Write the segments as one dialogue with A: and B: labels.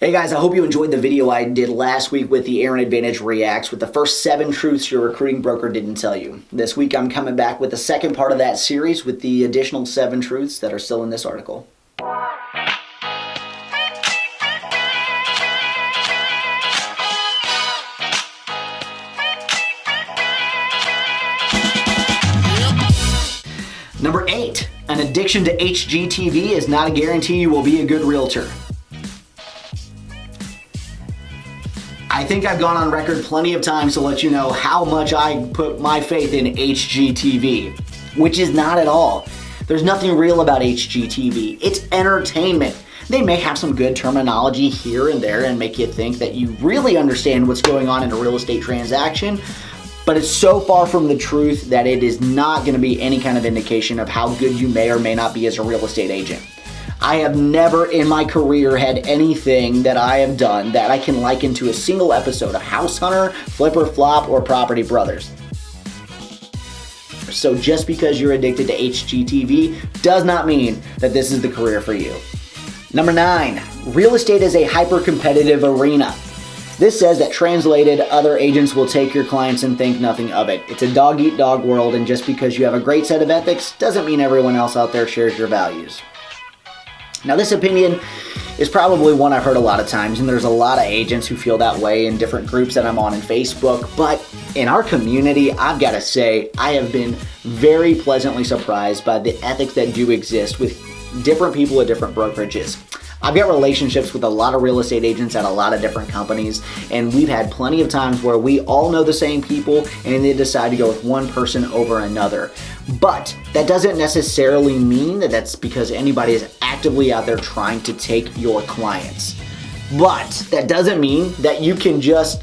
A: Hey guys, I hope you enjoyed the video I did last week with the Aaron Advantage Reacts with the first 7 truths your recruiting broker didn't tell you. This week I'm coming back with the second part of that series with the additional 7 truths that are still in this article. Number 8, an addiction to HGTV is not a guarantee you will be a good realtor. I think I've gone on record plenty of times to let you know how much I put my faith in HGTV, which is not at all. There's nothing real about HGTV. It's entertainment. They may have some good terminology here and there and make you think that you really understand what's going on in a real estate transaction, but it's so far from the truth that it is not going to be any kind of indication of how good you may or may not be as a real estate agent. I have never in my career had anything that I have done that I can liken to a single episode of House Hunter, Flip or Flop, or Property Brothers. So just because you're addicted to HGTV does not mean that this is the career for you. Number 9, real estate is a hyper-competitive arena. This says that translated, other agents will take your clients and think nothing of it. It's a dog-eat-dog world, and just because you have a great set of ethics doesn't mean everyone else out there shares your values. Now this opinion is probably one I've heard a lot of times, and there's a lot of agents who feel that way in different groups that I'm on in Facebook, but in our community, I've got to say, I have been very pleasantly surprised by the ethics that do exist with different people at different brokerages. I've got relationships with a lot of real estate agents at a lot of different companies, and we've had plenty of times where we all know the same people and they decide to go with one person over another. But that doesn't necessarily mean that that's because anybody is actively out there trying to take your clients. But that doesn't mean that you can just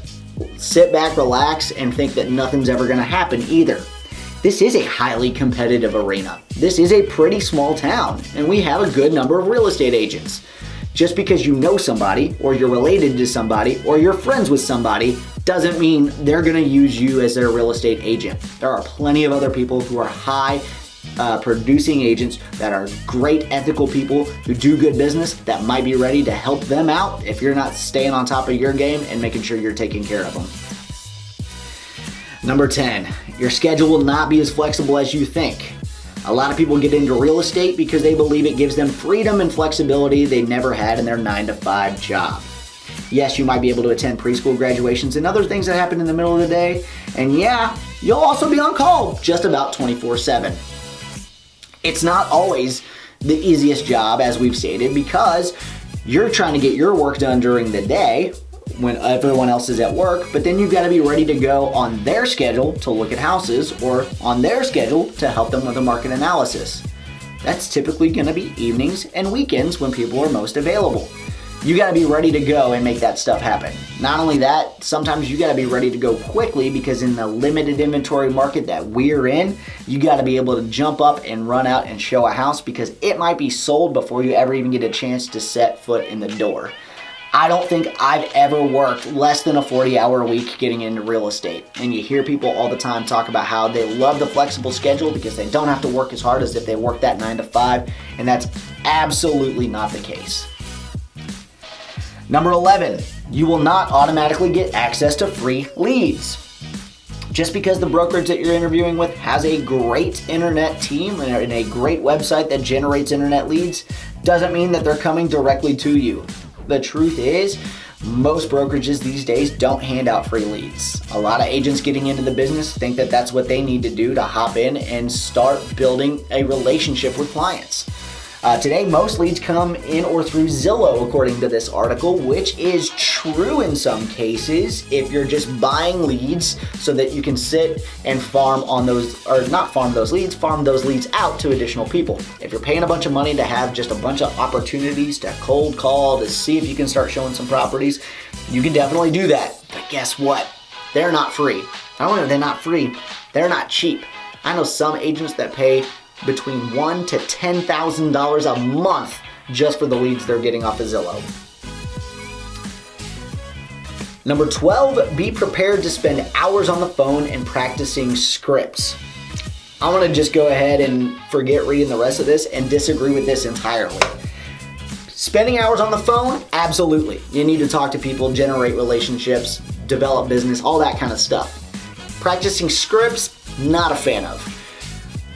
A: sit back, relax, and think that nothing's ever going to happen either. This is a highly competitive arena. This is a pretty small town, and we have a good number of real estate agents. Just because you know somebody, or you're related to somebody, or you're friends with somebody, doesn't mean they're gonna use you as their real estate agent. There are plenty of other people who are high producing agents that are great ethical people who do good business that might be ready to help them out if you're not staying on top of your game and making sure you're taking care of them. Number 10, your schedule will not be as flexible as you think. A lot of people get into real estate because they believe it gives them freedom and flexibility they never had in their 9-to-5 job. Yes, you might be able to attend preschool graduations and other things that happen in the middle of the day. And yeah, you'll also be on call just about 24/7. It's not always the easiest job, as we've stated, because you're trying to get your work done during the day when everyone else is at work, but then you've got to be ready to go on their schedule to look at houses or on their schedule to help them with a market analysis. That's typically going to be evenings and weekends when people are most available. You got to be ready to go and make that stuff happen. Not only that, sometimes you got to be ready to go quickly because in the limited inventory market that we're in, you got to be able to jump up and run out and show a house because it might be sold before you ever even get a chance to set foot in the door. I don't think I've ever worked less than a 40-hour week getting into real estate. And you hear people all the time talk about how they love the flexible schedule because they don't have to work as hard as if they work that 9-to-5, and that's absolutely not the case. Number 11, you will not automatically get access to free leads. Just because the brokerage that you're interviewing with has a great internet team and a great website that generates internet leads doesn't mean that they're coming directly to you. The truth is, most brokerages these days don't hand out free leads. A lot of agents getting into the business think that that's what they need to do to hop in and start building a relationship with clients. Today, most leads come in or through Zillow, according to this article, which is true in some cases if you're just buying leads so that you can sit and farm on those, or not farm those leads, farm those leads out to additional people. If you're paying a bunch of money to have just a bunch of opportunities to cold call to see if you can start showing some properties, you can definitely do that. But guess what? They're not free. Not only are they not free, they're not cheap. I know some agents that pay between $1,000 to $10,000 a month just for the leads they're getting off of Zillow. Number 12, be prepared to spend hours on the phone and practicing scripts. I'm going to just go ahead and forget reading the rest of this and disagree with this entirely. Spending hours on the phone? Absolutely. You need to talk to people, generate relationships, develop business, all that kind of stuff. Practicing scripts? Not a fan of.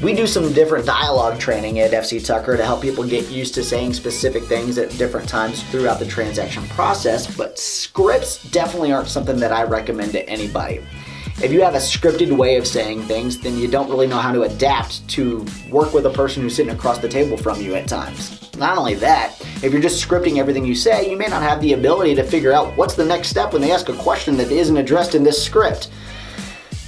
A: We do some different dialogue training at FC Tucker to help people get used to saying specific things at different times throughout the transaction process, but scripts definitely aren't something that I recommend to anybody. If you have a scripted way of saying things, then you don't really know how to adapt to work with a person who's sitting across the table from you at times. Not only that, if you're just scripting everything you say, you may not have the ability to figure out what's the next step when they ask a question that isn't addressed in this script.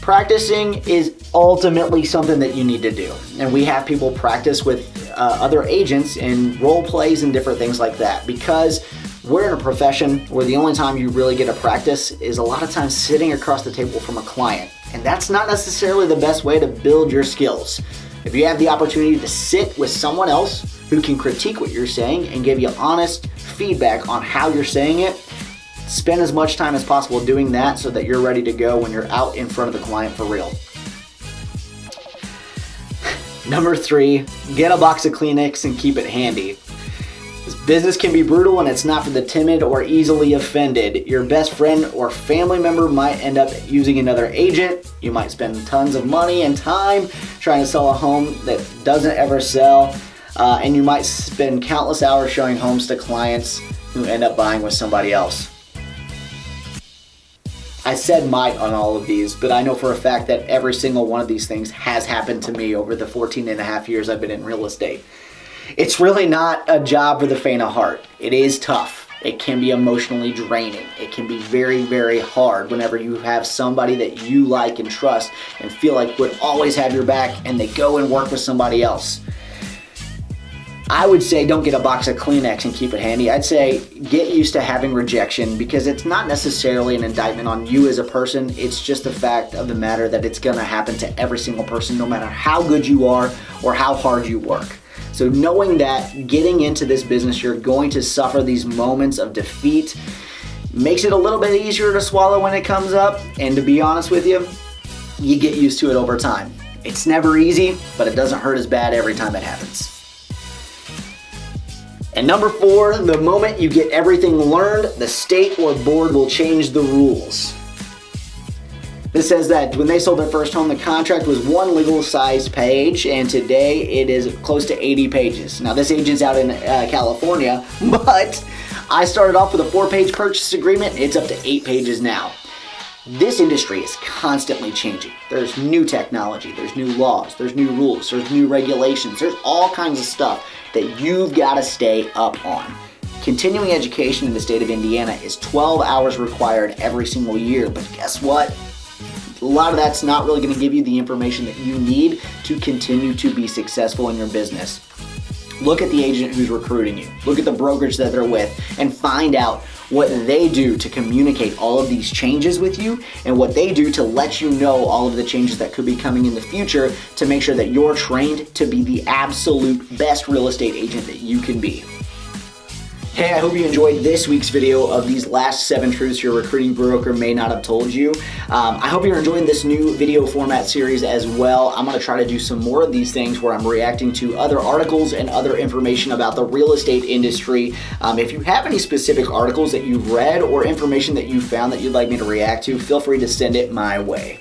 A: Practicing is ultimately something that you need to do. And we have people practice with other agents in role plays and different things like that, because we're in a profession where the only time you really get to practice is a lot of times sitting across the table from a client. And that's not necessarily the best way to build your skills. If you have the opportunity to sit with someone else who can critique what you're saying and give you honest feedback on how you're saying it, spend as much time as possible doing that so that you're ready to go when you're out in front of the client for real. Number 3, get a box of Kleenex and keep it handy. This business can be brutal and it's not for the timid or easily offended. Your best friend or family member might end up using another agent. You might spend tons of money and time trying to sell a home that doesn't ever sell. And you might spend countless hours showing homes to clients who end up buying with somebody else. I said might on all of these, but I know for a fact that every single one of these things has happened to me over the 14 and a half years I've been in real estate. It's really not a job for the faint of heart. It is tough. It can be emotionally draining. It can be very, very hard whenever you have somebody that you like and trust and feel like would always have your back and they go and work with somebody else. I would say don't get a box of Kleenex and keep it handy. I'd say get used to having rejection, because it's not necessarily an indictment on you as a person. It's just the fact of the matter that it's going to happen to every single person, no matter how good you are or how hard you work. So knowing that getting into this business, you're going to suffer these moments of defeat makes it a little bit easier to swallow when it comes up. And to be honest with you, you get used to it over time. It's never easy, but it doesn't hurt as bad every time it happens. And number 4, the moment you get everything learned, the state or board will change the rules. This says that when they sold their first home, the contract was one legal-sized page, and today it is close to 80 pages. Now, this agent's out in California, but I started off with a 4-page purchase agreement. It's up to 8 pages now. This industry is constantly changing. There's new technology, there's new laws, there's new rules, there's new regulations, there's all kinds of stuff that you've got to stay up on. Continuing education in the state of Indiana is 12 hours required every single year, but guess what? A lot of that's not really going to give you the information that you need to continue to be successful in your business. Look at the agent who's recruiting you. Look at the brokerage that they're with and find out what they do to communicate all of these changes with you and what they do to let you know all of the changes that could be coming in the future to make sure that you're trained to be the absolute best real estate agent that you can be. Hey, I hope you enjoyed this week's video of these last 7 truths your recruiting broker may not have told you. I hope you're enjoying this new video format series as well. I'm going to try to do some more of these things where I'm reacting to other articles and other information about the real estate industry. If you have any specific articles that you've read or information that you found that you'd like me to react to, feel free to send it my way.